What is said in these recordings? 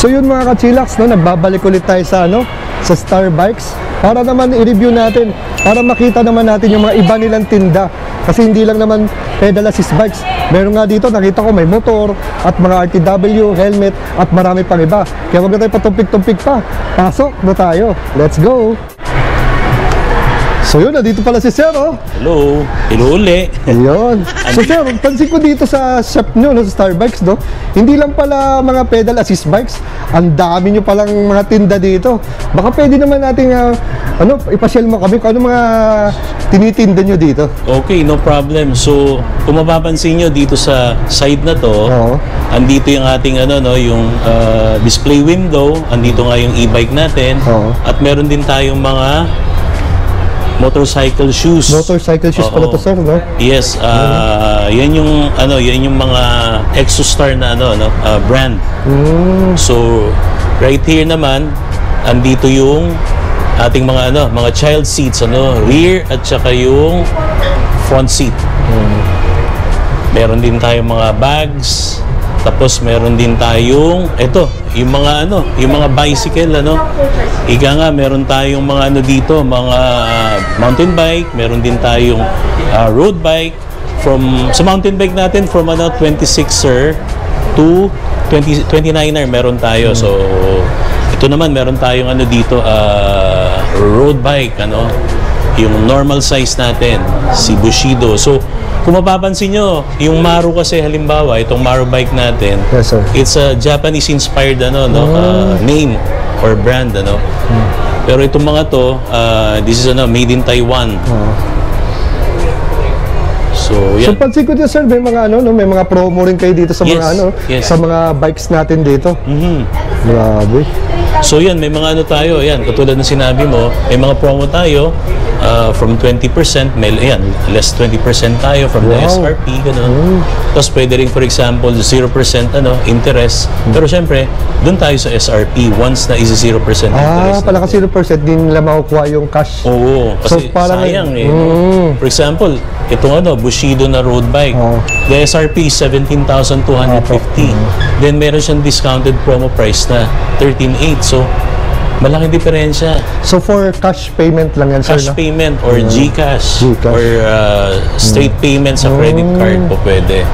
So yun mga ka-chillax, no, nagbabalik ulit tayo sa sa Star Bikes para naman i-review natin, para makita naman natin yung mga iba nilang tinda. Kasi hindi lang naman pedal assist bikes. Meron nga dito, nakita ko may motor at mga RTW, helmet at marami pang iba. Kaya wag na tayo patumpik-tumpik pa. Pasok na tayo. Let's go! So yun, nandito pala si Sir, oh. Hello. Hello uli. Ayun. So Sir, pansin ko dito sa shop nyo, no, sa Star Bikes, no, hindi lang pala mga pedal assist bikes, ang dami nyo palang mga tinda dito. Baka pwede naman natin, ipasyal mo kami kung ano mga tinitinda nyo dito. Okay, no problem. So, kung mapapansin nyo dito sa side na to, andito yung ating yung display window, andito nga yung e-bike natin, at meron din tayong mga motorcycle shoes. Motorcycle shoes pala to, Sir, no? Yes, yan yung mga Exostar na brand. So, right here naman andito yung ating mga child seats, rear at saka yung front seat. Meron din tayong mga bags. Tapos meron din tayong yung mga bicycle, Ika nga, meron tayong mga dito, mga mountain bike, meron din tayong road bike. Sa mountain bike natin, from 26er to 29er meron tayo. So, ito naman, meron tayong dito, road bike, yung normal size natin, si Bushido. So, kung mapapansin nyo, yung Maru kasi halimbawa, itong Maru bike natin, yes, sir, it's a Japanese-inspired name or brand, Pero itong mga to, this is made in Taiwan. So, yan. So, pansin ko dito, Sir, may mga may mga promo rin kayo dito sa mga yes, sa mga bikes natin dito. Grabe. So yan, may mga tayo, yan, katulad ng sinabi mo, may mga promo tayo from 20%, less 20% tayo from the SRP, gano'n. Tapos pwede rin, for example, 0% interest. Pero syempre, doon tayo sa SRP once na is 0% interest. Pala kasi 0%, din nila makukuha yung cash. Oo, kasi so, sayang For example, itong Bushido na road bike, the SRP is 17,250. Then meron siyang discounted promo price na 13,800. So, malaking diferensya. So, for cash payment lang yan, Cash sir, payment or GCash or straight payment sa credit card po pwede.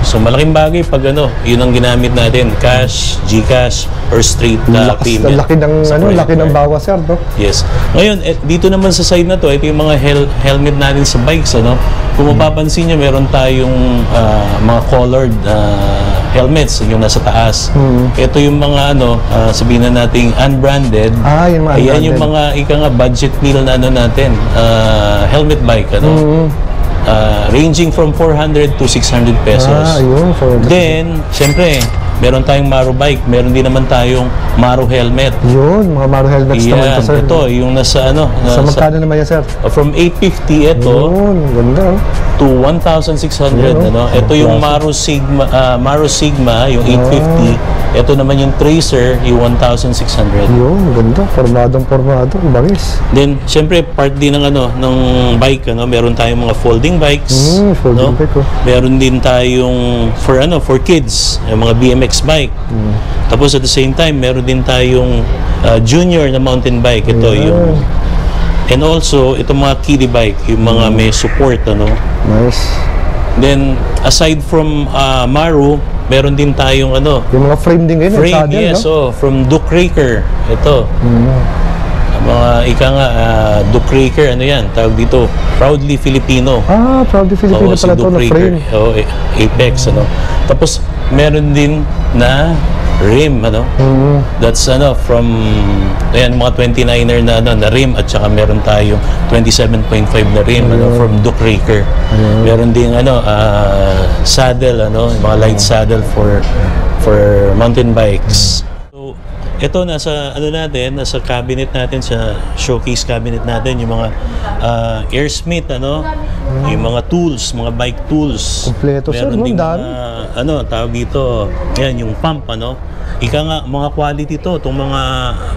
So, malaking bagay pag yun ang ginamit natin, cash, GCash, or straight payment. Laki ng, laki ng bawas, sir, no? Yes. Ngayon, dito naman sa side na to, ito yung mga helmet natin sa bikes, Kung mapapansin nyo, meron tayong mga colored helmets yung nasa taas. Ito yung mga sabihin na nating unbranded. Yung mga ayan yung mga budget meal na natin, helmet bike, ranging from 400 to 600 pesos. Ayun, then, syempre, meron tayong Maru bike, meron din naman tayong Maru helmet. Yun, mga Maru helmets naman to, sir. Ito, yung nasa sa magkano naman yan, sir? From 850 ito ganda, to 1,600. Ito yung Maru Sigma, yung 850. Ito naman yung Tracer, yung 1,600. Yun, ganda. Formado, bangis. Then, syempre, part din ng ng bike, meron tayong mga folding bikes. Folding bike, Meron din tayong for kids, yung mga BMX bike. Tapos at the same time, meron din tayong junior na mountain bike. Ito yung and also itong mga kiddie bike, yung mga may support, Nice. Then aside from Maru, meron din tayong yung mga frame din ngayon, frame, saddle, yes, from Duke Raker. Ito. Mga Duke Raker, yan, tawag dito, Proudly Filipino. Proudly Filipino pala ito na frame. Apex, Tapos meron din na rim, that's from mga 29er na rim, at saka meron tayong 27.5 na rim from Duke Raker. Meron din saddle, mga light saddle for mountain bikes. So ito nasa nasa cabinet natin, sa showcase cabinet natin, yung mga airsmith, yung mga tools, mga bike tools. Kompleto, sir, meron din dami. tawag dito, yan yung pump, ika nga mga quality to, itong mga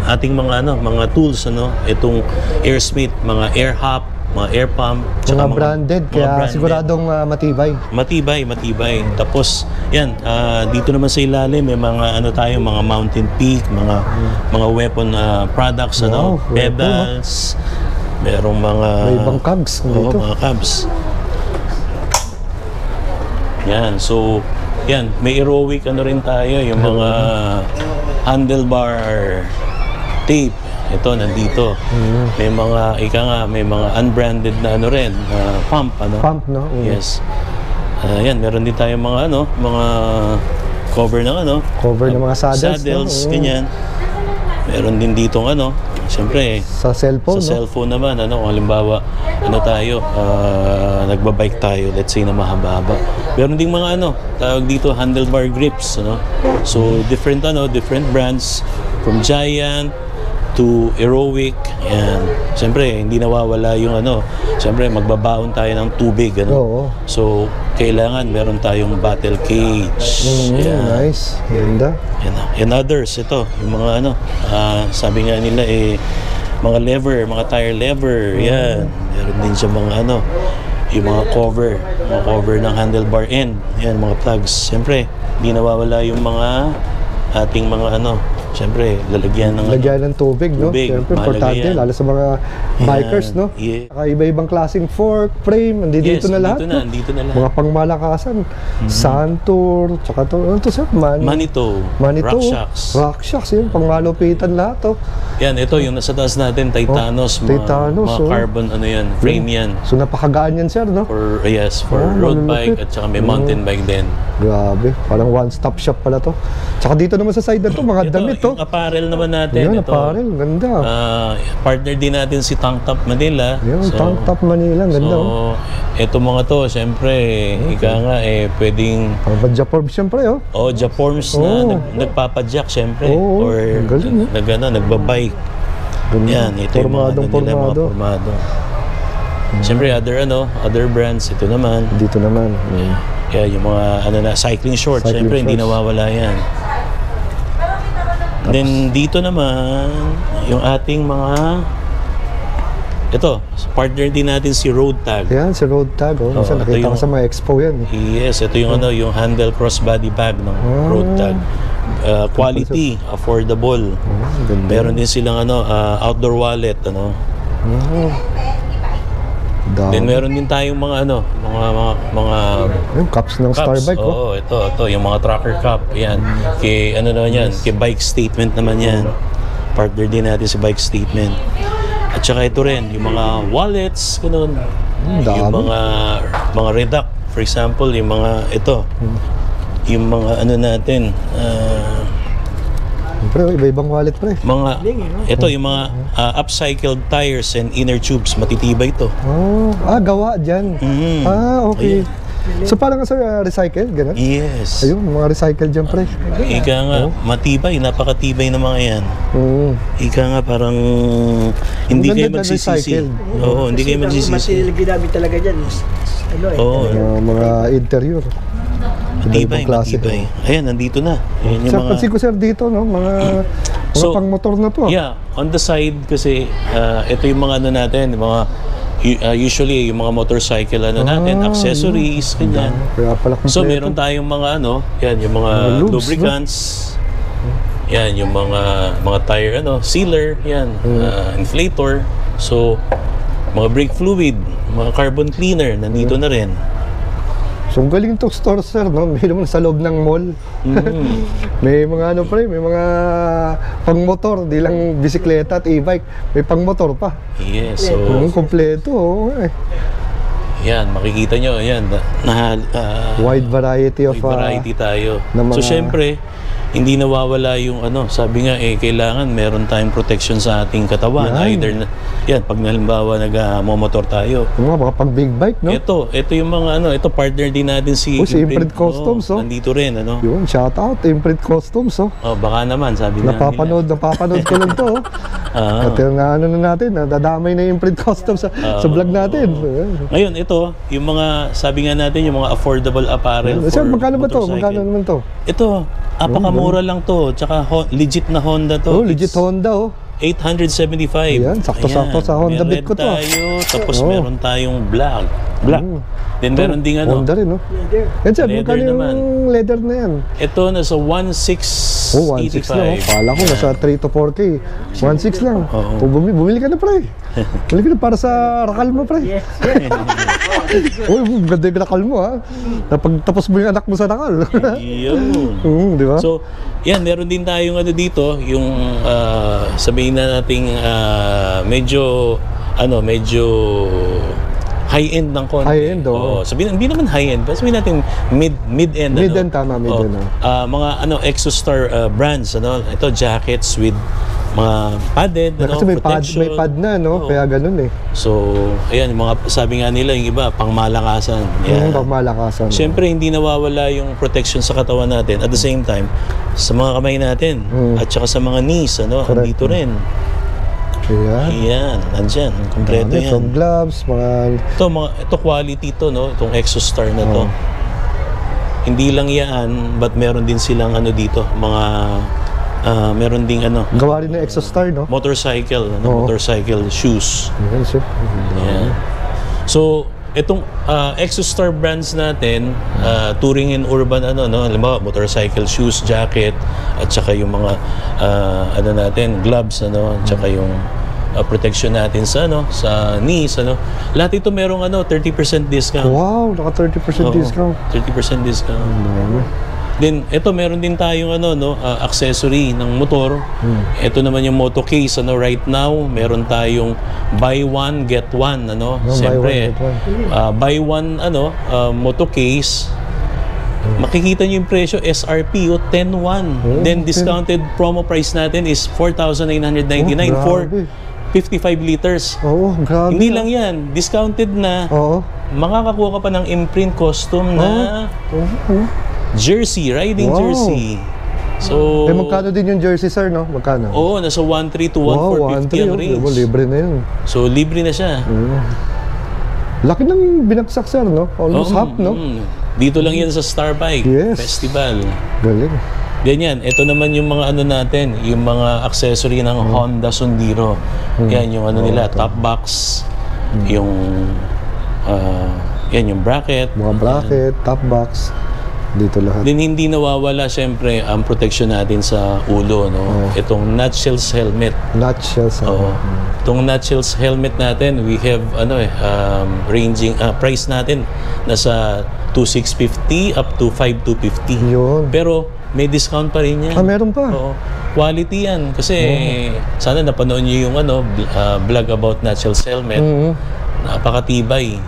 ating mga ano, mga tools ano, itong AirSmith, mga air hop, mga air pump, Mga branded, mga kaya branded. siguradong matibay. Matibay. Tapos, yan, dito naman sa ilalim, may mga ano tayo, mga Mountain Peak, mga weapon products, ano, Wow, pedals, merong mga... May ibang cogs Oo, dito. mga cabs. Yan, so, yan, may heroic ano rin tayo, yung mga handlebar tape. Ito, nandito. May mga, may mga unbranded na ano rin, pump, ano? Pump, no? Yes. Yan, meron din tayong mga ano, mga cover ng ano. Cover ng mga saddles, Saddles, no? ganyan. Meron din ditong ano, siyempre, Sa cellphone, sa no? cellphone naman, ano, kung halimbawa, ano tayo, nagbabike tayo, let's say na mahaba-haba. Meron ding mga ano, tawag dito, handlebar grips, ano. So, different brands, from Giant to Heroic, and siyempre, hindi nawawala yung ano, siyempre, magbabaon tayo ng tubig, ano. Oo. So, kailangan meron tayong battle cage. Yan. Nice. Ganda. And others, ito, yung mga ano, sabi nga nila mga lever, mga tire lever, yan. Meron din siya mga ano, yung mga cover ng handlebar end, yan, mga plugs. Siyempre, hindi nawawala yung mga ating mga ano, siyempre, lalagyan ng Lagyan ng tubig, no? Tubig, Siyempre, mahalaga importante, yan. lalo sa mga bikers, no? Yeah. Saka iba-ibang klaseng fork, frame, Yes, dito na lahat, no? Dito na lahat. Mga pangmalakasan, Santur, tsaka to, ano to sir? Manito, RockShox. RockShox, yun, pangmalupitan lahat, to. Yan, ito yung nasa taas natin, Titanos, Titanos, mga carbon, ano yan, frame yan. So, napakagaan yan, sir, no? For road malulupit. bike at saka may mountain bike din. Grabe, parang one-stop shop pala to. Tsaka dito naman sa side na to, mga damit, to. Yung apparel naman natin. Yan, ito, apparel, ganda. partner din natin si Tank Top Manila. Yan, Tank Top Manila, ganda. So, ito mga to, syempre, ika nga, pwedeng, Ang Badjaporb, siyempre, oh. Jaforms na nagpapadyak, syempre. Oo, Or ang galing, nagbabike. Ganda. Yan, ito yung mga, mga formado. Siyempre, other brands, ito naman. Dito naman. Kaya yung mga cycling shorts, Cycling siyempre hindi shorts. nawawala yan. Then dito naman, yung ating mga ito, partner din natin si Road Tag. Yan, si Road Tag, oh. Minsan ito nakita ko yung- sa mga expo yan. Yes, ito yung yung handle crossbody bag ng Road Tag. Quality, affordable. Ganda. Meron din silang outdoor wallet, Dami. Then meron din tayong mga mga Yung cups ng Starbike, Oo, oh. ito yung mga tracker cup. Yan. Kay naman yan, kay bike statement naman yan. Partner din natin si bike statement. At saka ito rin, yung mga wallets, ganun. dami. Yung mga reduct, for example, yung mga ito. Yung mga natin, Pre, iba-ibang wallet, pre. ito yung mga upcycled tires and inner tubes, matitibay ito. Oh, gawa dyan. Okay. So parang sir, recycle, gano'n? Yes. Ayun, mga recycle dyan, pre. Ika nga, matibay, napakatibay na mga yan. Ika nga, parang hindi kayo ganda na magsisisi. recycled. Oo, hindi kayo magsisisi. Material ginamit talaga dyan. Oo, Mga interior. matibay, Iba-ibang klase. matibay. Ayan, nandito na. Ayan yung Sir, mga... pansin ko sir dito, no? Mga So, pang-motor na to. Yeah, on the side kasi, ito yung mga natin, mga... usually, yung mga motorcycle natin, accessories, ganyan. Kaya pala So, kompleto. meron tayong mga yan, yung mga Mga lubes, lubricants. Yan, yung mga tire sealer, yan, inflator. So, mga brake fluid, mga carbon cleaner, nandito na rin. So, ang galing to store, sir, no? May naman sa loob ng mall. May mga pre, may mga pang-motor, di lang bisikleta at e-bike. May pang-motor pa. Yes, so, Kompleto, oh. yan, makikita nyo, yan, Wide variety of... may variety tayo. ng mga- So, syempre, hindi nawawala yung sabi nga, kailangan meron tayong protection sa ating katawan. Yan. Either, pag halimbawa nag-motor tayo. Yung mga pang big bike, no? Ito yung mga ito partner din natin si si Imprint Customs, oh. Nandito rin, Yun, shout out, Imprint Customs, oh. Baka naman, sabi nga Napapanood ko lang to, oh. At yung ano na natin, nadadamay na yung print custom sa vlog natin. Ngayon, ito, yung mga, sabi nga natin, yung mga affordable apparel Sir, for magkano ba to? motorcycle. Magkano naman to? Ito, apakamura lang to. Tsaka legit na Honda to. Oh, legit Honda, oh. 875. Ayan, sakto-sakto sa Honda May Beat ko red to. tayo, tapos meron tayong black. Then meron ding ano. Honda rin, no? Yan, sir, Leather magkano yung naman. leather na yan? Ito, nasa 1,685. Oh, 1.6 lang. Oh. Kala ko nasa 3 to 4K. 1.6 lang. Oo. Oh, bumili ka na, pre. Bumili ka na para sa rakal mo, pre. Uy, ganda yung rakal mo, ha. Tapos mo yung anak mo sa rakal. Yun. Di ba? So, yan, meron din tayong ano dito, yung sabihin na nating medyo high-end ng konti. High-end, oh. Sabihin, hindi naman high-end, pero sabihin natin mid-end. Mid-end, tama, mid-end. Mga ExoStar brands, ito jackets with mga padded, kasi may pad na, no? Kaya ganun eh. So, ayan, mga sabi nga nila, yung iba, pangmalakasan. Yan. Pangmalakasan. Siyempre, hindi nawawala yung protection sa katawan natin. At the same time, sa mga kamay natin, at saka sa mga knees, andito rin. Ayan, nandyan. Kompleto yan. From gloves, Ito quality to, no? Itong ExoStar na to. Hindi lang yan, but meron din silang dito, mga meron ding gawa rin ng ExoStar, no? Motorcycle, motorcycle shoes. Yan, sir. Yeah. So, itong ExoStar brands natin, touring and urban, halimbawa, motorcycle shoes, jacket, at saka yung mga, natin, gloves, at saka yung protection natin sa, sa knees, Lahat ito merong, 30% discount. Wow, naka 30% discount. 30% discount. Then, ito, meron din tayong, accessory ng motor. Ito naman yung moto case, right now, meron tayong buy one, get one, Siyempre, buy one, moto case, makikita nyo yung presyo, SRP, 10,100. Then, discounted promo price natin is 4,999 for 55 liters. Grabe. Hindi lang yan, discounted na. Makakakuha ka pa ng imprint custom na jersey, riding jersey. So, magkano din yung jersey, sir, no? Magkano? nasa 1,300 to 1,450 ang range. Libre na yun. So, libre na siya. Laki ng binagsak, sir, no? Almost half, no? Dito lang yan sa Star Bike Festival. Galing. Ganyan, ito naman yung mga natin, yung mga accessory ng Honda Sundiro. Yan yung nila, top box, yung yan yung bracket. Mga bracket, top box, dito lahat. Din hindi nawawala siyempre ang protection natin sa ulo, no? Itong nutshells helmet. Nutshells. Itong nutshells helmet natin, we have ranging price natin nasa 2,650 up to 5,250. Yun. Pero may discount pa rin yan. Meron pa. Quality yan. Kasi sana napanood niyo yung vlog about nutshells helmet. Napakatibay.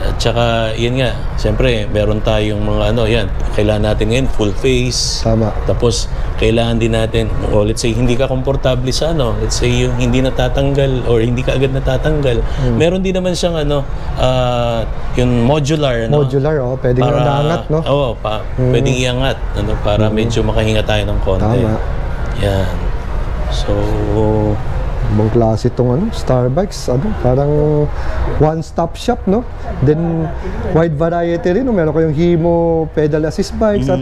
At saka, yun nga, siyempre, meron tayong mga yan, kailangan natin ngayon full face. Tama. Tapos, kailangan din natin, let's say, hindi ka komportable sa let's say, yung hindi natatanggal or hindi ka agad natatanggal. Meron din naman siyang yung modular, Modular, pwedeng iangat, no? Pwedeng iangat, para medyo makahinga tayo ng konti. Tama. Yan. So, ibang klase itong Star Bikes, parang one-stop shop, no? Then, wide variety rin, no? Meron kayong Himo pedal assist bikes at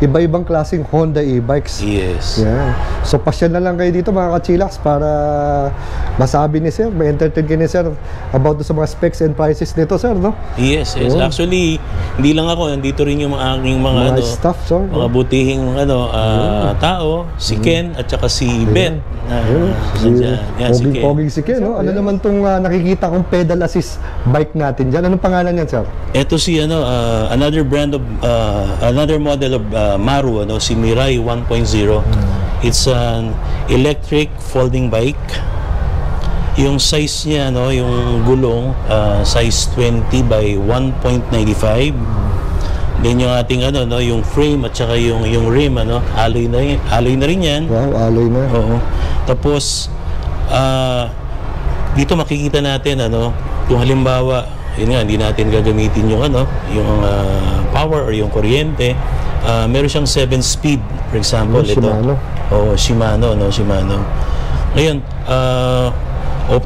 iba-ibang klaseng Honda e-bikes. Yes. Yan. So, pasyan na lang kayo dito, mga ka-chillax, para masabi ni Sir, may entertain kayo ni Sir about sa mga specs and prices nito, Sir, no? Yes. Actually, hindi lang ako, nandito rin yung aking mga staff, sir, mga butihing tao, si Ken at saka si Beth. Poging si Ken, no? Ano naman itong nakikita kong pedal assist bike natin dyan? Anong pangalan yan, Sir? Ito si another brand of another model of Maru, si Mirai 1.0. It's an electric folding bike. Yung size niya, yung gulong, size 20 by 1.95. Then yung ating yung frame at saka yung rim, alloy na rin yan. Wow, alloy na. Oo. Tapos dito makikita natin kung halimbawa, yun nga, hindi natin gagamitin yung power or yung kuryente. Meron siyang 7-speed, for example, ito. Shimano. Shimano. Ngayon,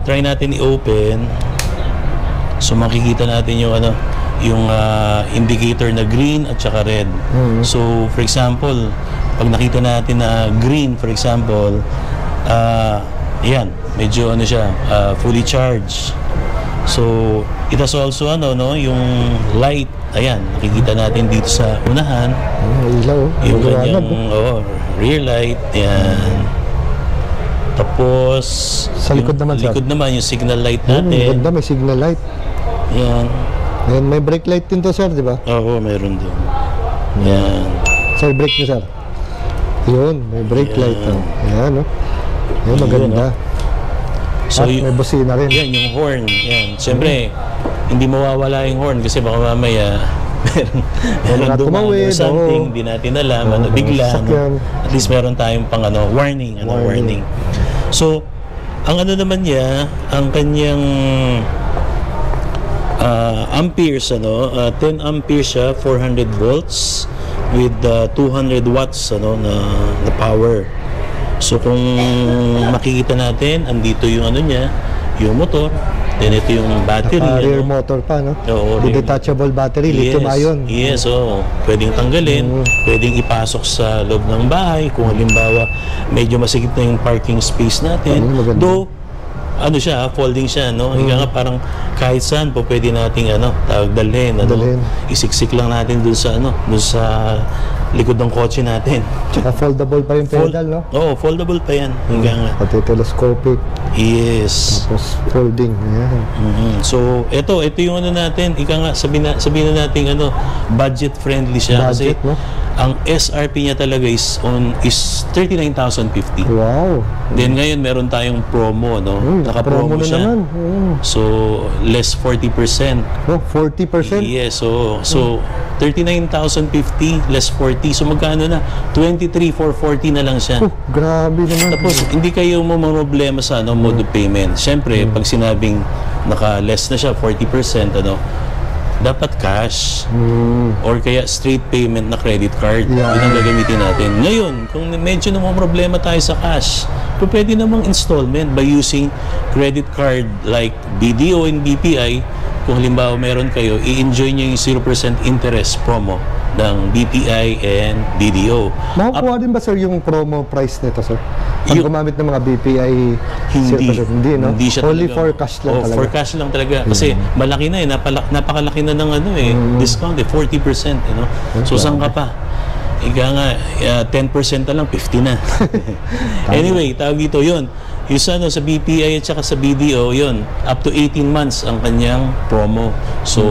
try natin i-open. So makikita natin yung yung indicator na green at saka red. So for example, pag nakita natin na green, for example, yan, medyo siya, fully charged. So it has also yung light. Ayan, nakikita natin dito sa unahan. Ilaw. Yung kanyang rear light. Yan. Tapos sa likod naman, likod naman yung signal light natin. Ganda, may signal light. Yan. Ayan, may brake light din to, sir, di ba? Oo, meron doon. Yan. Sir, brake niyo, sir. Yun, may brake light. Ayan, Ayan, maganda. So, may busina rin. Yan, yung horn. Yan. Siyempre, hindi mawawala yung horn kasi baka mamaya meron tumawid, or something, hindi natin alam, bigla. At least meron tayong pang warning. So, ang naman niya, ang kanyang amperes, 10 amperes siya, 400 volts with 200 watts na power. So kung makikita natin, andito yung niya, yung motor, then ito yung battery. Rear motor pa, no? Oo, with detachable battery, lithium-ion. Yes, pwedeng tanggalin, pwedeng ipasok sa loob ng bahay kung halimbawa medyo masikip na yung parking space natin. Though siya, folding siya, Ika nga parang kahit saan po pwede nating dalhin, isiksik lang natin dun sa likod ng kotse natin. Tsaka foldable pa yung pedal, no? Oo, foldable pa yan. Hangga nga. Pati telescopic. Yes. Tapos folding. Yan. So, ito yung natin. Ika nga, sabihin na natin budget friendly siya. Budget, kasi ang SRP niya talaga is 39,050. Wow. Then ngayon meron tayong promo, naka-promo siya. So, less 40%. Oh, 40%? Yes, so 39,050 less 40. So magkano na? 23,440 na lang siya. Grabe naman. Tapos hindi kayo problema sa mode of payment. Siyempre, pag sinabing naka-less na siya 40%, dapat cash or kaya straight payment na credit card. Yun ang gagamitin natin. Ngayon, kung medyo problema tayo sa cash, pwede namang installment by using credit card like BDO and BPI. Kung halimbawa meron kayo, i-enjoy nyo yung 0% interest promo ng BPI and BDO. Makukuha din ba, sir, yung promo price nito, sir? Pag gumamit ng mga BPI, hindi, no? Hindi siya only talaga. for cash lang talaga. For cash lang talaga. Kasi malaki na napakalaki na ng discount 40%, So, saan ka pa? Ika nga, 10% na lang, 50 na. Anyway, tawag dito yun. Yung sa BPI at saka sa BDO, yun, up to 18 months ang kanyang promo. So,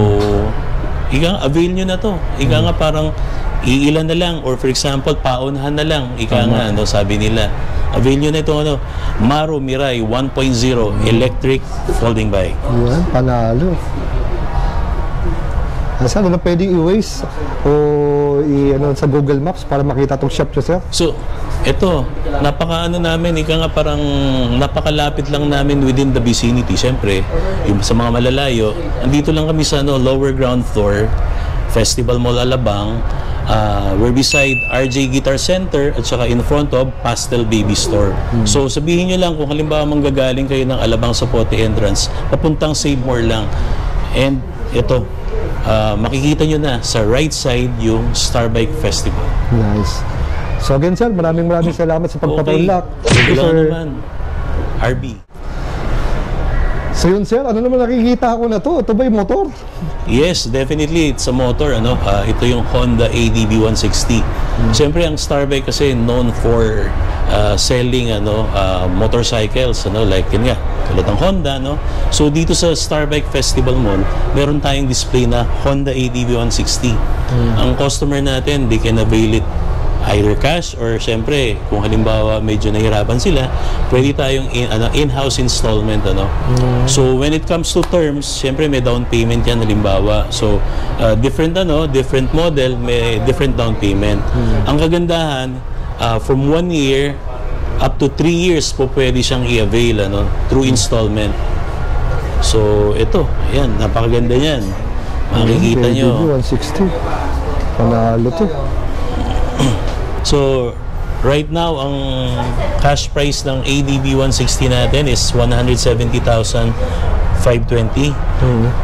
ika nga, avail nyo na to. Ika nga parang iilan na lang, or for example, paunahan na lang. Ika nga, sabi nila, avail nyo na ito, Maro Mirai 1.0 electric folding bike. Yan, panalo. Saan na pwedeng i-waste o sa Google Maps para makita itong shop nyo, sir? So, ito, namin, ika nga parang napakalapit lang namin within the vicinity. Siyempre, sa mga malalayo, andito lang kami sa lower ground floor, Festival Mall Alabang. We're beside RJ Guitar Center at saka in front of Pastel Baby Store. So sabihin nyo lang kung halimbawa manggagaling kayo ng Alabang sa Pote Entrance, papuntang Save More lang. And ito, makikita nyo na sa right side yung Starbike Festival. Nice. So again, sir, maraming salamat sa pagpapaunlak. Okay. Wala naman. RB. So yun, sir, ano naman nakikita ko na to? Ito ba yung motor? Yes, definitely. It's a motor. Ito yung Honda ADB 160. Siyempre, ang Starbike kasi known for selling motorcycles, like yun nga, tulad ng Honda, So dito sa Starbike Festival Mall, meron tayong display na Honda ADB 160. Ang customer natin, they can avail it either cash or siyempre kung halimbawa medyo nahirapan sila, pwede tayong in-house installment So when it comes to terms, siyempre may down payment yan halimbawa. So different model, may different down payment. Ang kagandahan, from 1 year up to 3 years po pwede siyang i-avail through installment. So ito, ayan, napakaganda niyan. Makikita nyo. 160. Panalo to. So, Right now, ang cash price ng ADB 160 natin is 170,520.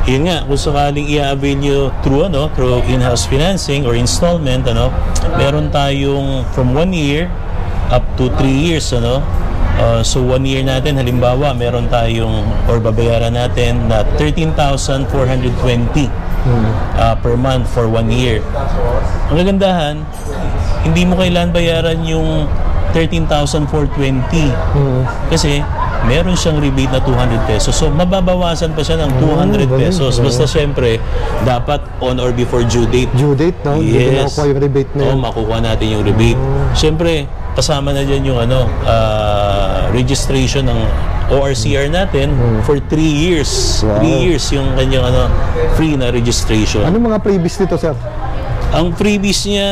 Yun nga, kung sakaling i-avail nyo through in-house financing or installment, meron tayong from 1 year up to 3 years, so 1 year natin, halimbawa, meron tayong or babayaran natin na 13,420 per month for 1 year. Ang kagandahan, hindi mo kailangan bayaran yung 13,420 kasi meron siyang rebate na 200 pesos. So, mababawasan pa siya ng 200 pesos. Basta syempre, dapat on or before due date. Due date, no? Yes. Makukuha yung rebate na yun. makukuha natin yung rebate. Syempre, kasama na dyan yung registration ng ORCR natin for 3 years. Wow. 3 years yung kanyang free na registration. Ano mga previous nito, sir? Ang freebies niya,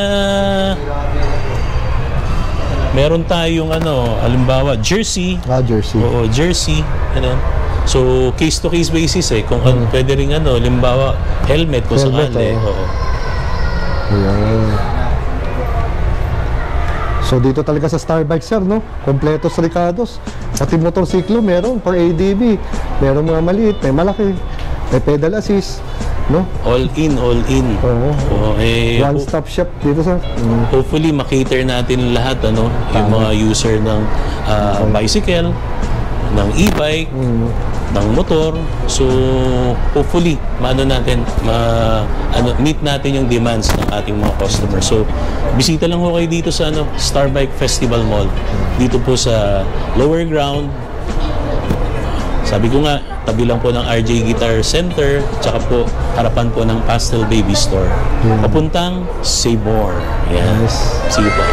meron tayong halimbawa, jersey. Jersey. Oo, jersey. So, case-to-case basis kung pwede rin halimbawa, helmet kung sakali. Oo. Ayan. So, dito talaga sa Star Bike, sir, no? Kompletos Ricardos. Pati motorsiklo, meron for ADB. Meron mga maliit, may malaki. May pedal assist, no? All in, all in. Oo. Oo, One-stop shop dito, sir. hopefully makita natin lahat yung mga user ng bicycle, ng e-bike, ng motor. So hopefully meet natin yung demands ng ating mga customers. So bisita lang ho kayo dito sa Star Bike Festival Mall. Dito po sa lower ground. Sabi ko nga, tabi lang po ng RJ Guitar Center, tsaka po harapan po ng Pastel Baby Store. Papuntang Save More. Yan. Yes. Sige po.